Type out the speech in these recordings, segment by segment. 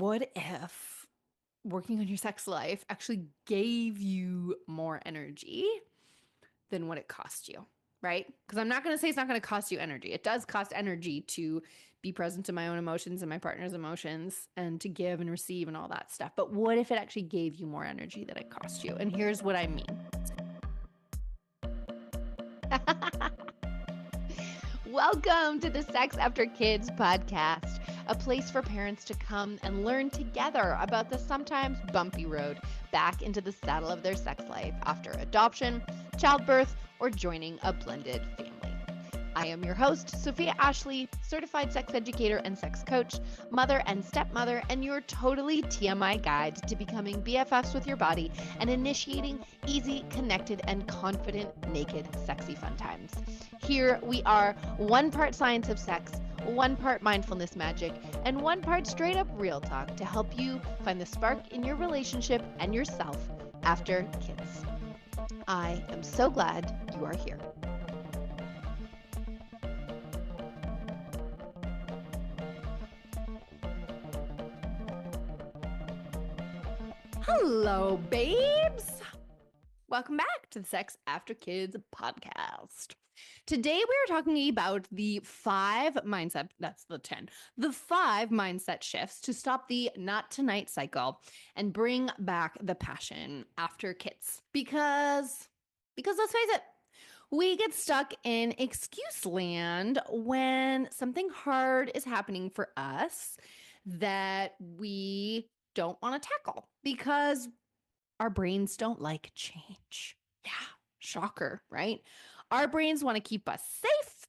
what if working on your sex life actually gave you more energy than what it cost you, right? Because I'm not going to say it's not going to cost you energy. It does cost energy to be present to my own emotions and my partner's emotions and to give and receive and all that stuff. But what if it actually gave you more energy than it cost you? And here's what I mean. Welcome to the Sex After Kids podcast, a place for parents to come and learn together about the sometimes bumpy road back into the saddle of their sex life after adoption, childbirth, or joining a blended family. I am your host, Sofia Ashley, certified sex educator and sex coach, mother and stepmother, and your totally TMI guide to becoming BFFs with your body and initiating easy, connected, and confident, naked, sexy fun times. Here we are, one part science of sex, one part mindfulness magic, and one part straight up real talk to help you find the spark in your relationship and yourself after kids. I am so glad you are here. Hello, babes. Welcome back to the Sex After Kids podcast. Today we are talking about the 5 mindset shifts to stop the not tonight cycle and bring back the passion after kids. Because let's face it, we get stuck in excuse land when something hard is happening for us that we don't want to tackle because our brains don't like change. Yeah, shocker, right? Our brains want to keep us safe.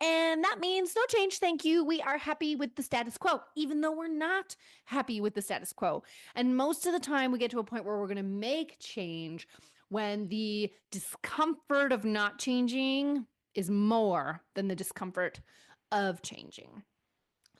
And that means no change, thank you. We are happy with the status quo, even though we're not happy with the status quo. And most of the time, we get to a point where we're going to make change when the discomfort of not changing is more than the discomfort of changing.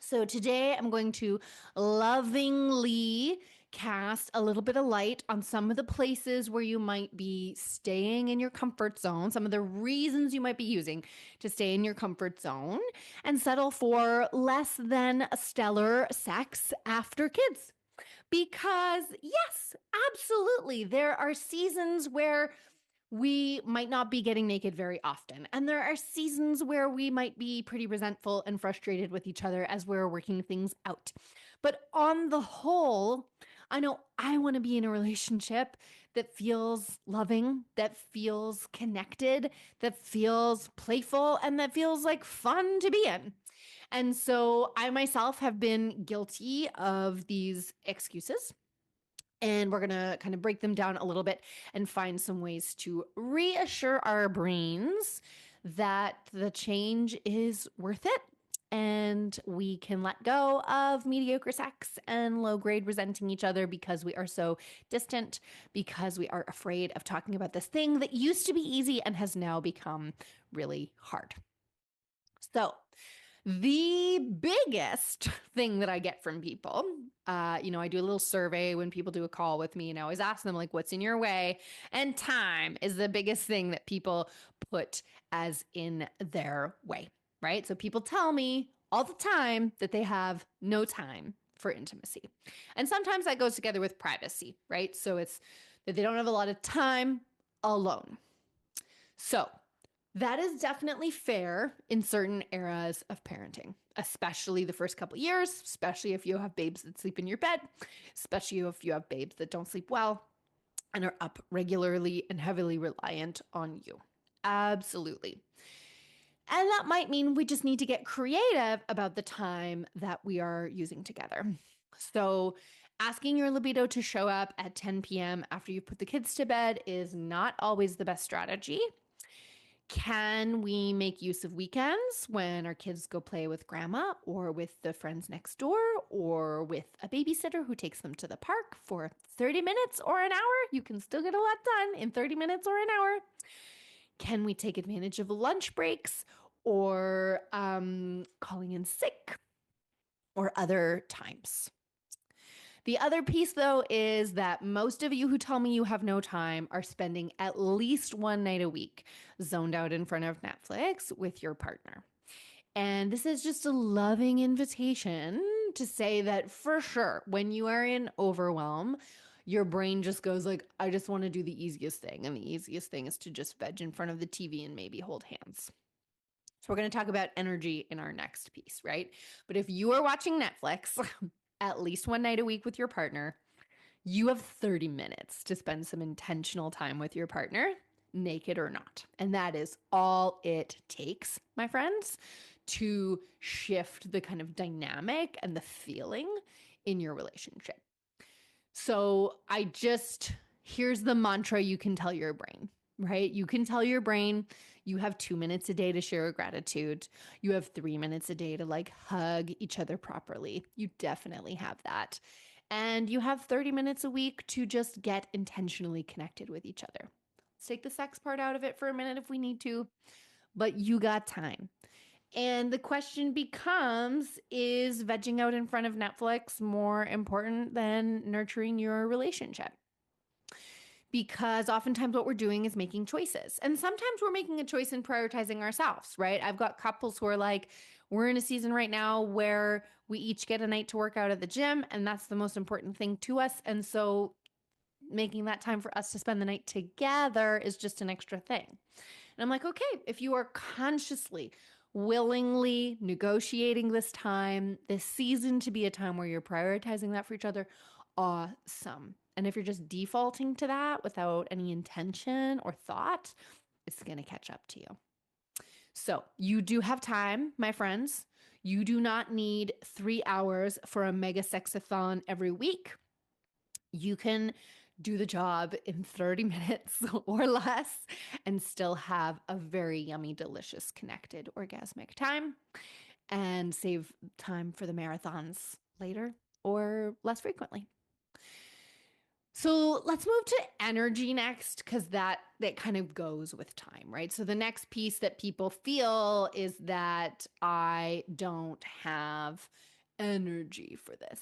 So today I'm going to lovingly cast a little bit of light on some of the places where you might be staying in your comfort zone, some of the reasons you might be using to stay in your comfort zone and settle for less than stellar sex after kids. Because yes, absolutely, there are seasons where we might not be getting naked very often. And there are seasons where we might be pretty resentful and frustrated with each other as we're working things out. But on the whole, I know I want to be in a relationship that feels loving, that feels connected, that feels playful, and that feels like fun to be in. And so I myself have been guilty of these excuses. And we're going to kind of break them down a little bit and find some ways to reassure our brains that the change is worth it and we can let go of mediocre sex and low grade resenting each other because we are so distant, because we are afraid of talking about this thing that used to be easy and has now become really hard. So, the biggest thing that I get from people, I do a little survey when people do a call with me, and I always ask them, like, what's in your way? And time is the biggest thing that people put as in their way, right? So people tell me all the time that they have no time for intimacy. And sometimes that goes together with privacy, right? So it's that they don't have a lot of time alone. So that is definitely fair in certain eras of parenting, especially the first couple years, especially if you have babes that sleep in your bed, especially if you have babes that don't sleep well and are up regularly and heavily reliant on you. Absolutely. And that might mean we just need to get creative about the time that we are using together. So, asking your libido to show up at 10 p.m. after you put the kids to bed is not always the best strategy. Can we make use of weekends when our kids go play with grandma or with the friends next door or with a babysitter who takes them to the park for 30 minutes or an hour? You can still get a lot done in 30 minutes or an hour. Can we take advantage of lunch breaks or calling in sick or other times? The other piece, though, is that most of you who tell me you have no time are spending at least one night a week zoned out in front of Netflix with your partner. And this is just a loving invitation to say that for sure, when you are in overwhelm, your brain just goes like, I just want to do the easiest thing. And the easiest thing is to just veg in front of the TV and maybe hold hands. So we're going to talk about energy in our next piece, right? But if you are watching Netflix at least one night a week with your partner, you have 30 minutes to spend some intentional time with your partner, naked or not. And that is all it takes, my friends, to shift the kind of dynamic and the feeling in your relationship. So here's the mantra you can tell your brain, right? You can tell your brain you have 2 minutes a day to share gratitude. You have 3 minutes a day to like hug each other properly. You definitely have that. And you have 30 minutes a week to just get intentionally connected with each other. Let's take the sex part out of it for a minute if we need to, but you got time. And the question becomes, is vegging out in front of Netflix more important than nurturing your relationship? Because oftentimes what we're doing is making choices. And sometimes we're making a choice in prioritizing ourselves, right? I've got couples who are like, we're in a season right now where we each get a night to work out at the gym, and that's the most important thing to us. And so making that time for us to spend the night together is just an extra thing. And I'm like, okay, if you are consciously, willingly negotiating this time, this season to be a time where you're prioritizing that for each other, awesome. And if you're just defaulting to that without any intention or thought, it's going to catch up to you. So you do have time, my friends. You do not need 3 hours for a mega sexathon every week. You can do the job in 30 minutes or less and still have a very yummy, delicious, connected, orgasmic time and save time for the marathons later or less frequently. So let's move to energy next, because that kind of goes with time, right? So the next piece that people feel is that I don't have energy for this.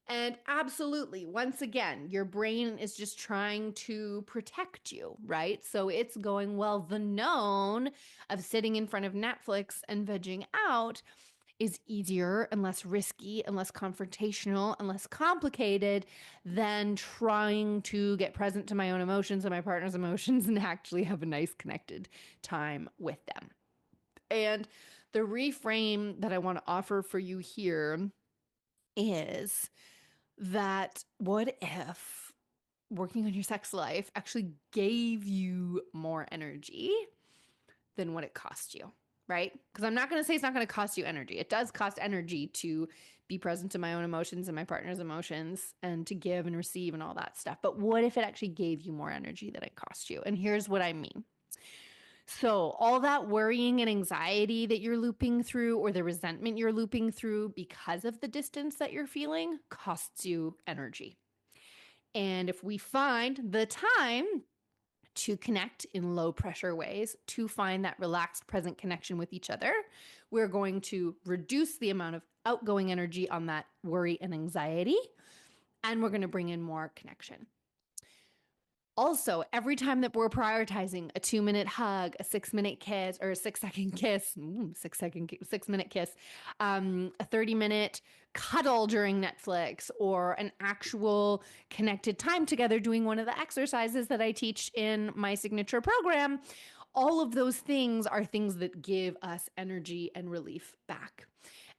And absolutely, once again, your brain is just trying to protect you, right? So it's going, well, the known of sitting in front of Netflix and vegging out is easier and less risky and less confrontational and less complicated than trying to get present to my own emotions and my partner's emotions and actually have a nice connected time with them. And the reframe that I want to offer for you here is that what if working on your sex life actually gave you more energy than what it cost you? Right? Because I'm not going to say it's not going to cost you energy. It does cost energy to be present to my own emotions and my partner's emotions and to give and receive and all that stuff. But what if it actually gave you more energy than it cost you? And here's what I mean. So all that worrying and anxiety that you're looping through, or the resentment you're looping through because of the distance that you're feeling, costs you energy. And if we find the time to connect in low pressure ways, to find that relaxed, present connection with each other, we're going to reduce the amount of outgoing energy on that worry and anxiety, and we're going to bring in more connection. Also, every time that we're prioritizing a 2-minute hug, a 6-minute kiss, or a 6-second kiss, 6-minute kiss, a 30-minute cuddle during Netflix, or an actual connected time together doing one of the exercises that I teach in my signature program, all of those things are things that give us energy and relief back.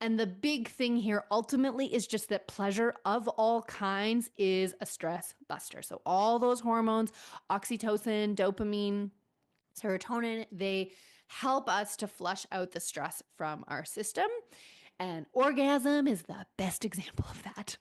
And the big thing here ultimately is just that pleasure of all kinds is a stress buster. So all those hormones, oxytocin, dopamine, serotonin, they help us to flush out the stress from our system. And orgasm is the best example of that.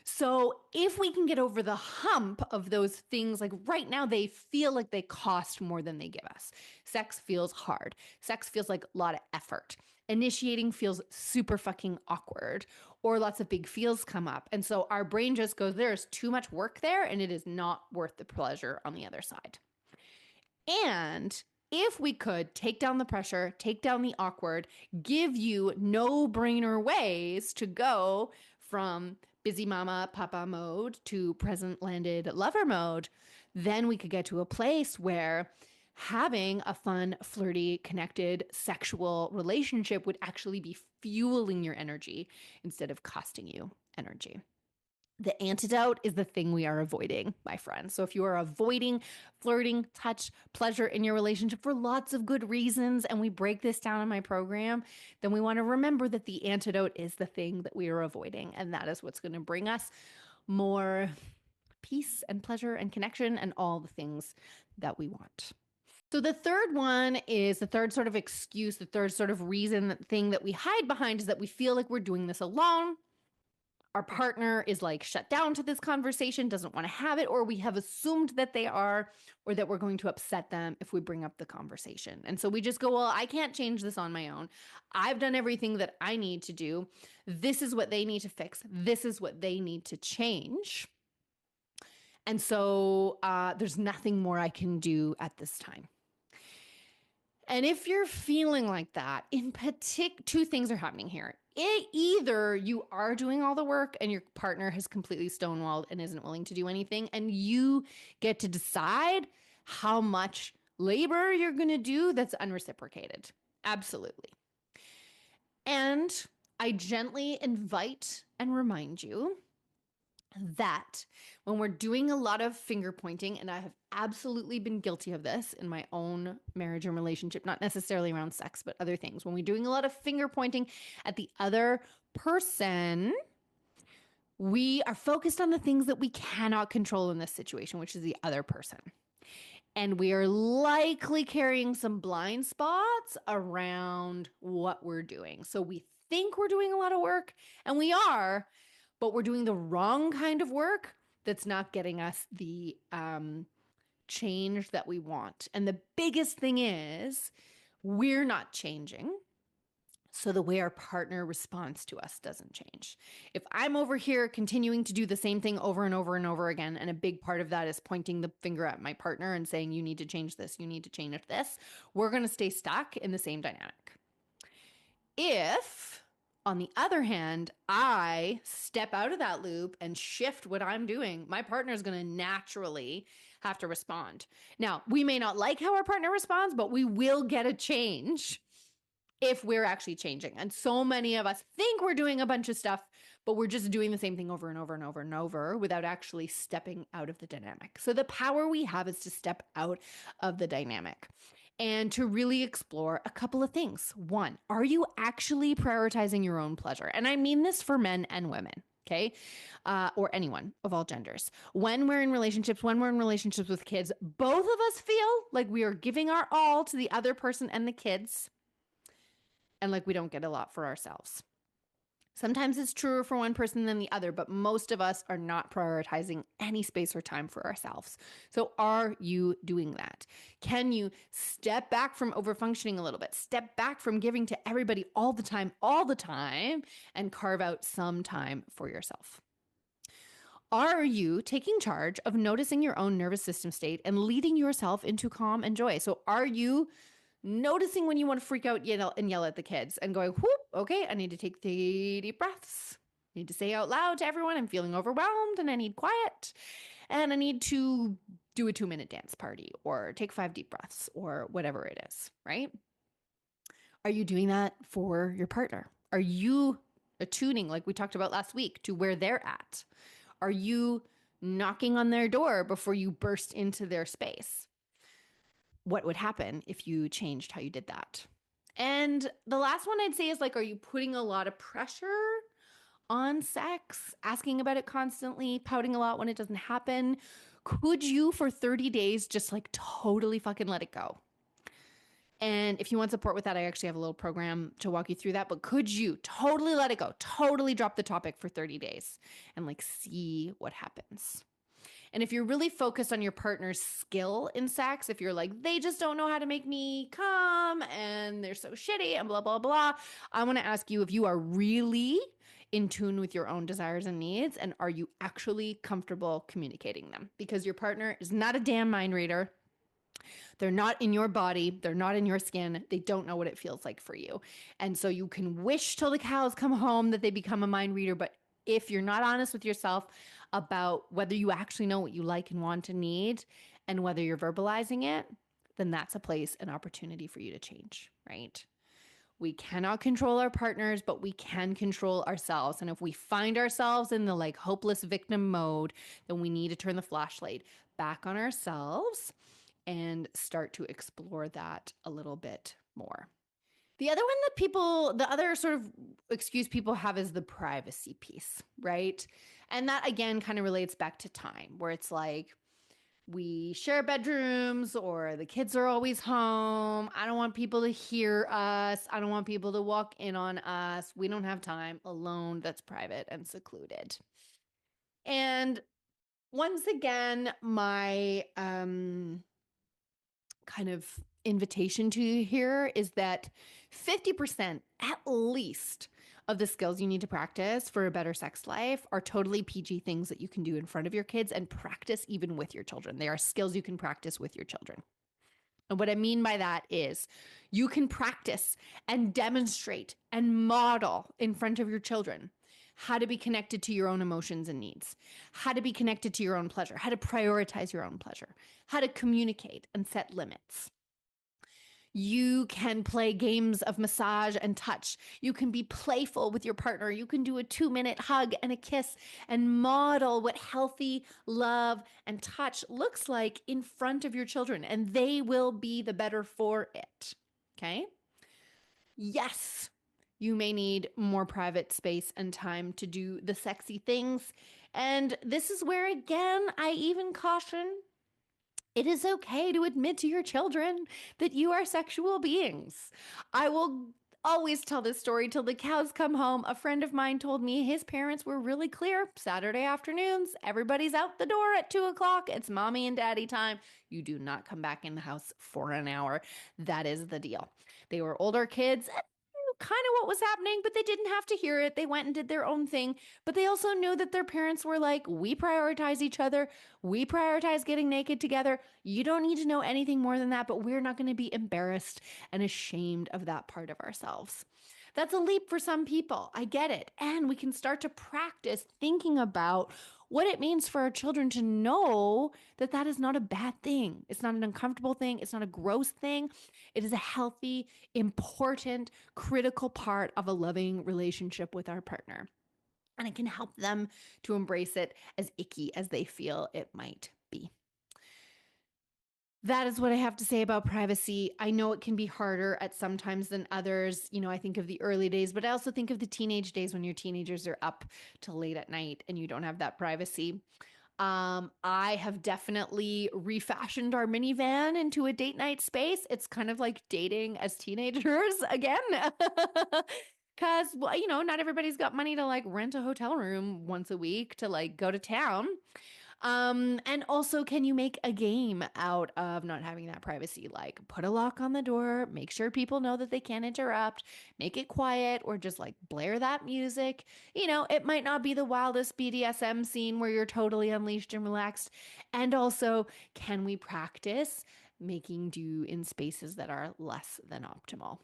So if we can get over the hump of those things, like right now, they feel like they cost more than they give us. Sex feels hard. Sex feels like a lot of effort. Initiating feels super fucking awkward, or lots of big feels come up. And so our brain just goes, there's too much work there and it is not worth the pleasure on the other side. And if we could take down the pressure, take down the awkward, give you no-brainer ways to go from busy mama, papa mode to present landed lover mode, then we could get to a place where having a fun, flirty, connected, sexual relationship would actually be fueling your energy instead of costing you energy. The antidote is the thing we are avoiding, my friends. So if you are avoiding flirting, touch, pleasure in your relationship for lots of good reasons, and we break this down in my program, then we want to remember that the antidote is the thing that we are avoiding. And that is what's going to bring us more peace and pleasure and connection and all the things that we want. So the third one is the third sort of excuse, the third sort of reason, thing that we hide behind is that we feel like we're doing this alone. Our partner is like shut down to this conversation, doesn't want to have it, or we have assumed that they are, or that we're going to upset them if we bring up the conversation. And so we just go, well, I can't change this on my own. I've done everything that I need to do. This is what they need to fix. This is what they need to change. And so there's nothing more I can do at this time. And if you're feeling like that, in particular, two things are happening here. Either you are doing all the work and your partner has completely stonewalled and isn't willing to do anything, and you get to decide how much labor you're going to do that's unreciprocated. Absolutely. And I gently invite and remind you that when we're doing a lot of finger pointing, and I have absolutely been guilty of this in my own marriage and relationship, not necessarily around sex, but other things, when we're doing a lot of finger pointing at the other person, we are focused on the things that we cannot control in this situation, which is the other person. And we are likely carrying some blind spots around what we're doing. So we think we're doing a lot of work, and we are, but we're doing the wrong kind of work that's not getting us the change that we want. And the biggest thing is we're not changing. So the way our partner responds to us doesn't change. If I'm over here continuing to do the same thing over and over and over again, and a big part of that is pointing the finger at my partner and saying, you need to change this, you need to change this, we're going to stay stuck in the same dynamic. If, on the other hand, I step out of that loop and shift what I'm doing, my partner is going to naturally have to respond. Now, we may not like how our partner responds, but we will get a change if we're actually changing. And so many of us think we're doing a bunch of stuff, but we're just doing the same thing over and over and over and over without actually stepping out of the dynamic. So the power we have is to step out of the dynamic and to really explore a couple of things. One, are you actually prioritizing your own pleasure? And I mean this for men and women, okay? Or anyone of all genders. When we're in relationships with kids, both of us feel like we are giving our all to the other person and the kids, and like we don't get a lot for ourselves. Sometimes it's truer for one person than the other, but most of us are not prioritizing any space or time for ourselves. So are you doing that? Can you step back from overfunctioning a little bit? Step back from giving to everybody all the time, and carve out some time for yourself? Are you taking charge of noticing your own nervous system state and leading yourself into calm and joy? So are you noticing when you want to freak out and yell at the kids and going, whoop, okay, I need to take 3 deep breaths. I need to say out loud to everyone, I'm feeling overwhelmed and I need quiet. And I need to do a 2-minute dance party or take 5 deep breaths or whatever it is, right? Are you doing that for your partner? Are you attuning, like we talked about last week, to where they're at? Are you knocking on their door before you burst into their space? What would happen if you changed how you did that? And the last one I'd say is, like, are you putting a lot of pressure on sex, asking about it constantly, pouting a lot when it doesn't happen? Could you, for 30 days, just like totally fucking let it go? And if you want support with that, I actually have a little program to walk you through that. But could you totally let it go, totally drop the topic for 30 days and like see what happens? And if you're really focused on your partner's skill in sex, if you're like, they just don't know how to make me come and they're so shitty and blah, blah, blah, I want to ask you if you are really in tune with your own desires and needs, and are you actually comfortable communicating them? Because your partner is not a damn mind reader. They're not in your body. They're not in your skin. They don't know what it feels like for you. And so you can wish till the cows come home that they become a mind reader, but if you're not honest with yourself about whether you actually know what you like and want and need and whether you're verbalizing it, then that's a place, an opportunity for you to change, right? We cannot control our partners, but we can control ourselves. And if we find ourselves in the like hopeless victim mode, then we need to turn the flashlight back on ourselves and start to explore that a little bit more. The other one that the other sort of excuse people have is the privacy piece, right? And that again kind of relates back to time, where it's like, we share bedrooms or the kids are always home. I don't want people to hear us. I don't want people to walk in on us. We don't have time alone that's private and secluded. And once again, my kind of invitation to you here is that 50% at least of the skills you need to practice for a better sex life are totally PG things that you can do in front of your kids and practice even with your children. They are skills you can practice with your children. And what I mean by that is you can practice and demonstrate and model in front of your children how to be connected to your own emotions and needs, how to be connected to your own pleasure, how to prioritize your own pleasure, how to communicate and set limits. You can play games of massage and touch. You can be playful with your partner. You can do a 2-minute hug and a kiss and model what healthy love and touch looks like in front of your children, and they will be the better for it. Okay? Yes, you may need more private space and time to do the sexy things. And this is where, again, I even caution it is okay to admit to your children that you are sexual beings. I will always tell this story till the cows come home. A friend of mine told me his parents were really clear. Saturday afternoons, everybody's out the door at 2:00. It's mommy and daddy time. You do not come back in the house for an hour. That is the deal. They were older kids, kind of what was happening, but they didn't have to hear it. They went and did their own thing. But they also knew that their parents were like, we prioritize each other. We prioritize getting naked together. You don't need to know anything more than that, but we're not going to be embarrassed and ashamed of that part of ourselves. That's a leap for some people. I get it. And we can start to practice thinking about what it means for our children to know that that is not a bad thing. It's not an uncomfortable thing. It's not a gross thing. It is a healthy, important, critical part of a loving relationship with our partner. And it can help them to embrace it as icky as they feel it might be. That is what I have to say about privacy. I know it can be harder at some times than others. You know, I think of the early days, but I also think of the teenage days when your teenagers are up till late at night and you don't have that privacy. I have definitely refashioned our minivan into a date night space. It's kind of like dating as teenagers again. Cause, well, you know, not everybody's got money to like rent a hotel room once a week to like go to town. And also, can you make a game out of not having that privacy? Like put a lock on the door, make sure people know that they can't interrupt, make it quiet, or just like blare that music. You know, it might not be the wildest BDSM scene where you're totally unleashed and relaxed. And also, can we practice making do in spaces that are less than optimal?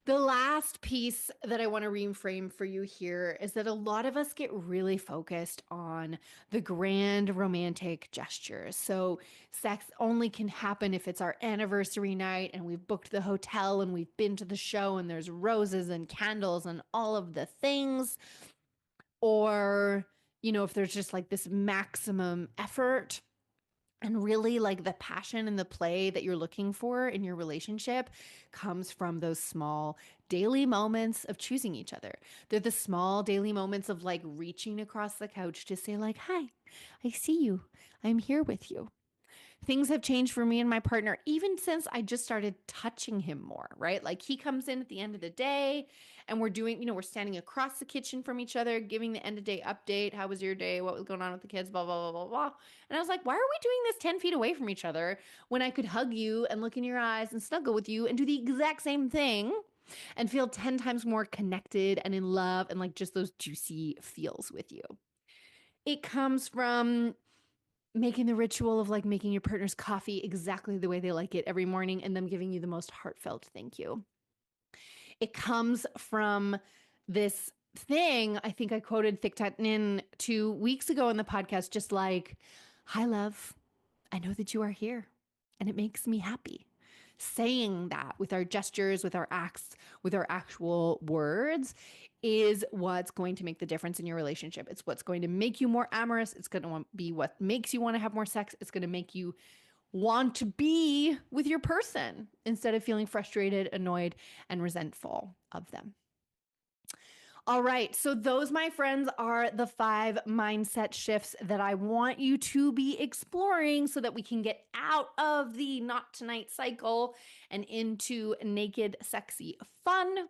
The last piece that I want to reframe for you here is that a lot of us get really focused on the grand romantic gestures. So, sex only can happen if it's our anniversary night and we've booked the hotel and we've been to the show and there's roses and candles and all of the things. Or, you know, if there's just like this maximum effort. And really, like the passion and the play that you're looking for in your relationship comes from those small daily moments of choosing each other. They're the small daily moments of like reaching across the couch to say, like, hi, I see you. I'm here with you. Things have changed for me and my partner, even since I just started touching him more, right? Like he comes in at the end of the day and we're doing, you know, we're standing across the kitchen from each other, giving the end of day update. How was your day? What was going on with the kids? Blah, blah, blah, blah, blah. And I was like, why are we doing this 10 feet away from each other when I could hug you and look in your eyes and snuggle with you and do the exact same thing and feel 10 times more connected and in love and like just those juicy feels with you? It comes from making the ritual of like making your partner's coffee exactly the way they like it every morning and them giving you the most heartfelt thank you. It comes from this thing. I think I quoted Thich Thich Nhat 2 weeks ago in the podcast, just like, hi, love. I know that you are here. and it makes me happy. Saying that with our gestures, with our acts, with our actual words is what's going to make the difference in your relationship. It's what's going to make you more amorous. It's going to be what makes you want to have more sex. It's going to make you want to be with your person instead of feeling frustrated, annoyed, and resentful of them. All right. So, those, my friends, are the 5 mindset shifts that I want you to be exploring so that we can get out of the not tonight cycle and into naked, sexy fun.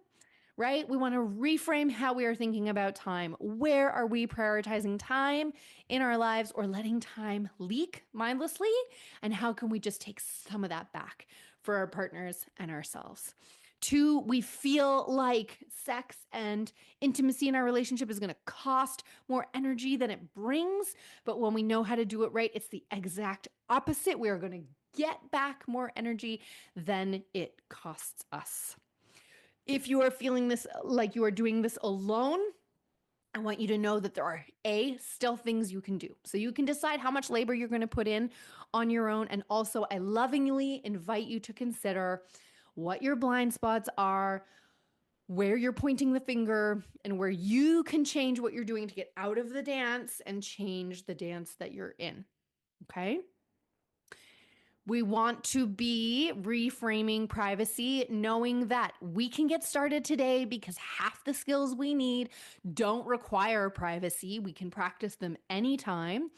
Right? We want to reframe how we are thinking about time. Where are we prioritizing time in our lives or letting time leak mindlessly? And how can we just take some of that back for our partners and ourselves? 2, we feel like sex and intimacy in our relationship is going to cost more energy than it brings. But when we know how to do it right, it's the exact opposite. We are going to get back more energy than it costs us. If you are feeling this like you are doing this alone, I want you to know that there are still things you can do. So you can decide how much labor you're going to put in on your own. And also, I lovingly invite you to consider what your blind spots are, where you're pointing the finger, and where you can change what you're doing to get out of the dance and change the dance that you're in. Okay? We want to be reframing privacy, knowing that we can get started today because half the skills we need don't require privacy. We can practice them anytime,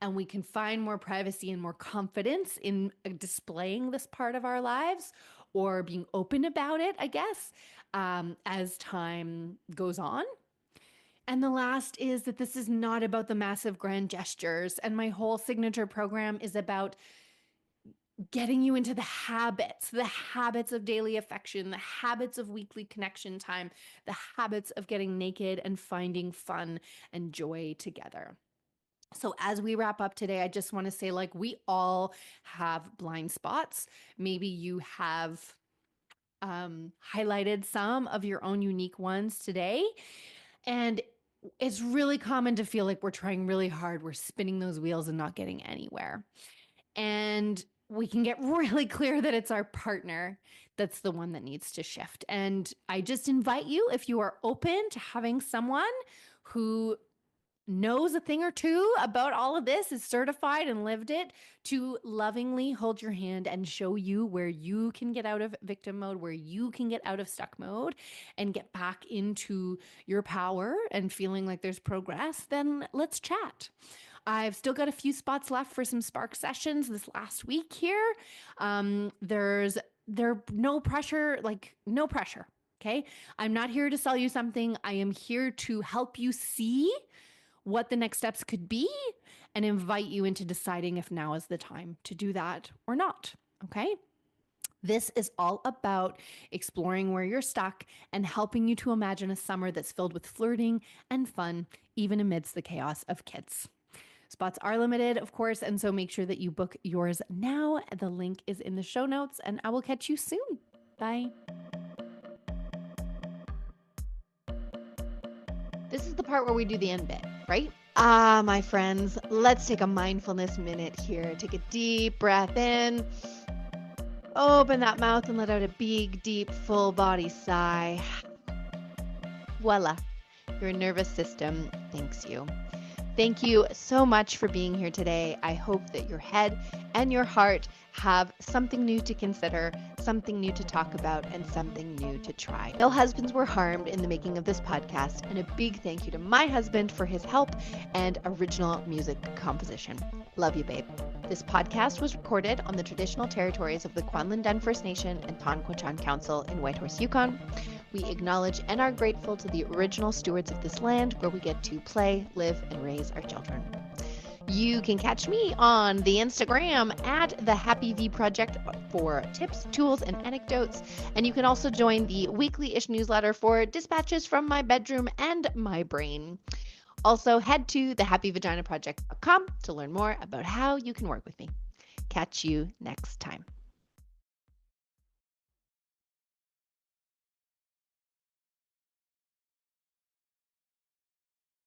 and we can find more privacy and more confidence in displaying this part of our lives or being open about it, I guess, as time goes on. And the last is that this is not about the massive grand gestures. And my whole signature program is about getting you into the habits of daily affection, the habits of weekly connection time, the habits of getting naked and finding fun and joy together. So as we wrap up today, I just want to say, like, we all have blind spots. Maybe you have highlighted some of your own unique ones today. And it's really common to feel like we're trying really hard. We're spinning those wheels and not getting anywhere. And we can get really clear that it's our partner that's the one that needs to shift. And I just invite you, if you are open to having someone who knows a thing or two about all of this, is certified and lived it, to lovingly hold your hand and show you where you can get out of victim mode, where you can get out of stuck mode and get back into your power and feeling like there's progress, then let's chat. I've still got a few spots left for some Spark sessions this last week here. There's no pressure, no pressure. Okay. I'm not here to sell you something. I am here to help you see what the next steps could be and invite you into deciding if now is the time to do that or not. Okay. This is all about exploring where you're stuck and helping you to imagine a summer that's filled with flirting and fun, even amidst the chaos of kids. Spots are limited, of course, and so make sure that you book yours now. The link is in the show notes, and I will catch you soon. Bye. This is the part where we do the end bit, right? My friends, let's take a mindfulness minute here. Take a deep breath in. Open that mouth and let out a big, deep, full body sigh. Voila. Your nervous system thanks you. Thank you so much for being here today. I hope that your head and your heart have something new to consider, something new to talk about, and something new to try. No husbands were harmed in the making of this podcast, and a big thank you to my husband for his help and original music composition. Love you, babe. This podcast was recorded on the traditional territories of the Kwanlin First Nation and Tonquachan Council in Whitehorse, Yukon. We acknowledge and are grateful to the original stewards of this land where we get to play, live, and raise our children. You can catch me on the Instagram at the Happy V Project for tips, tools, and anecdotes. And you can also join the weekly-ish newsletter for dispatches from my bedroom and my brain. Also, head to thehappyvaginaproject.com to learn more about how you can work with me. Catch you next time.